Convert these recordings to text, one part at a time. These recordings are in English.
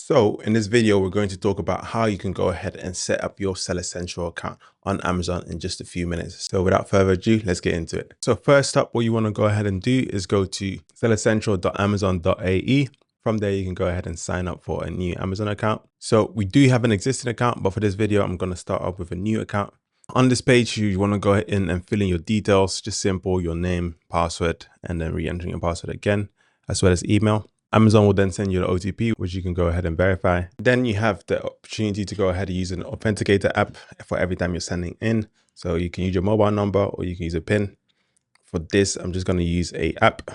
So in this video, we're going to talk about how you can go ahead and set up your Seller Central account on Amazon in just a few minutes. So without further ado, let's get into it. So first up, what you want to go ahead and do is go to sellercentral.amazon.ae. From there, you can go ahead and sign up for a new Amazon account. So we do have an existing account, but for this video, I'm going to start off with a new account. On this page, you want to go in and fill in your details, just simple, your name, password, and then re-entering your password again, as well as email. Amazon will then send you an OTP, which you can go ahead and verify. Then you have the opportunity to go ahead and use an authenticator app for every time you're sending in. So you can use your mobile number or you can use a PIN. For this, I'm just going to use a app.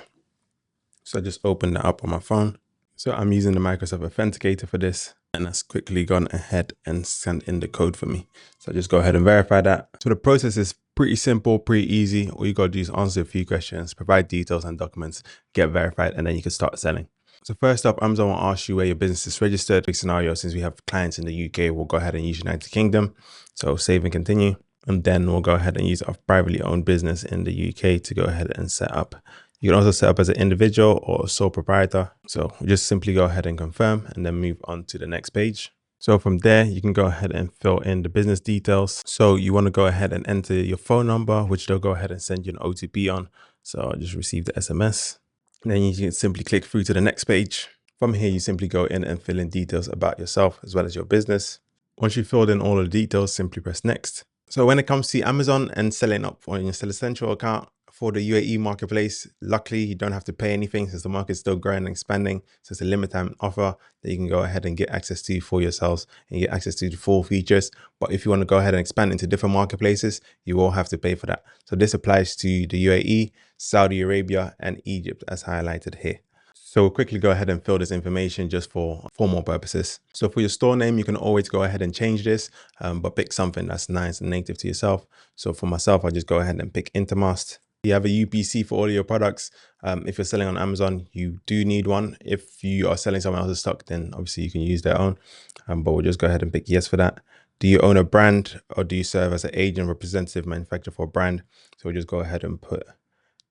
So I just open the app on my phone. So I'm using the Microsoft Authenticator for this, and that's quickly gone ahead and sent in the code for me. So just go ahead and verify that. So the process is pretty simple, pretty easy. All you got to do is answer a few questions, provide details and documents, get verified, and then you can start selling. So first up, Amazon will ask you where your business is registered. Big scenario, since we have clients in the UK, we'll go ahead and use United Kingdom. So save and continue. And then we'll go ahead and use our privately owned business in the UK to go ahead and set up. You can also set up as an individual or a sole proprietor. So just simply go ahead and confirm and then move on to the next page. So from there, you can go ahead and fill in the business details. So you want to go ahead and enter your phone number, which they'll go ahead and send you an OTP on. So I just received the SMS. And then you can simply click through to the next page. From here, you simply go in and fill in details about yourself as well as your business. Once you've filled in all of the details, simply press next. So when it comes to Amazon and selling up on your Seller Central account for the UAE marketplace, luckily you don't have to pay anything since the market's still growing and expanding. So it's a limited time offer that you can go ahead and get access to for yourselves and get access to the full features. But if you want to go ahead and expand into different marketplaces, you will have to pay for that. So this applies to the UAE, Saudi Arabia, and Egypt as highlighted here. So we'll quickly go ahead and fill this information just for formal purposes. So for your store name, you can always go ahead and change this, but pick something that's nice and native to yourself. So for myself, I just go ahead and pick Intermast. You have a UPC for all of your products. If you're selling on Amazon, you do need one. If you are selling someone else's stock, then obviously you can use their own, but we'll just go ahead and pick yes for that. Do you own a brand or do you serve as an agent, representative, manufacturer for a brand? So we'll just go ahead and put,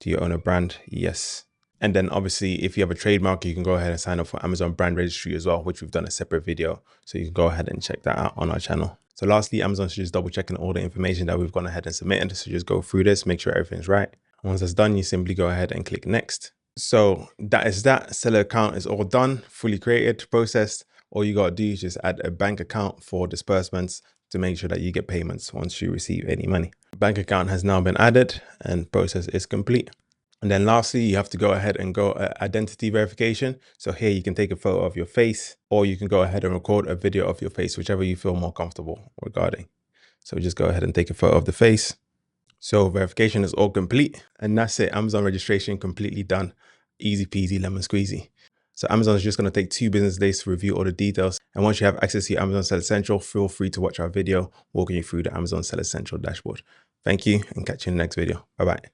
do you own a brand? Yes. And then obviously, if you have a trademark, you can go ahead and sign up for Amazon brand registry as well, which we've done a separate video. So you can go ahead and check that out on our channel. So lastly, Amazon should just double checking all the information that we've gone ahead and submitted. So just go through this, make sure everything's right. Once that's done, you simply go ahead and click next. So that is that. Seller account is all done, fully created, processed. All you got to do is just add a bank account for disbursements to make sure that you get payments once you receive any money. Bank account has now been added and process is complete. And then lastly, you have to go ahead and go identity verification. So here you can take a photo of your face, or you can go ahead and record a video of your face, whichever you feel more comfortable regarding. So just go ahead and take a photo of the face. So verification is all complete, and that's it. Amazon registration completely done. Easy peasy, lemon squeezy. So Amazon is just going to take 2 business days to review all the details. And once you have access to your Amazon Seller Central, feel free to watch our video walking you through the Amazon Seller Central dashboard. Thank you and catch you in the next video. Bye-bye.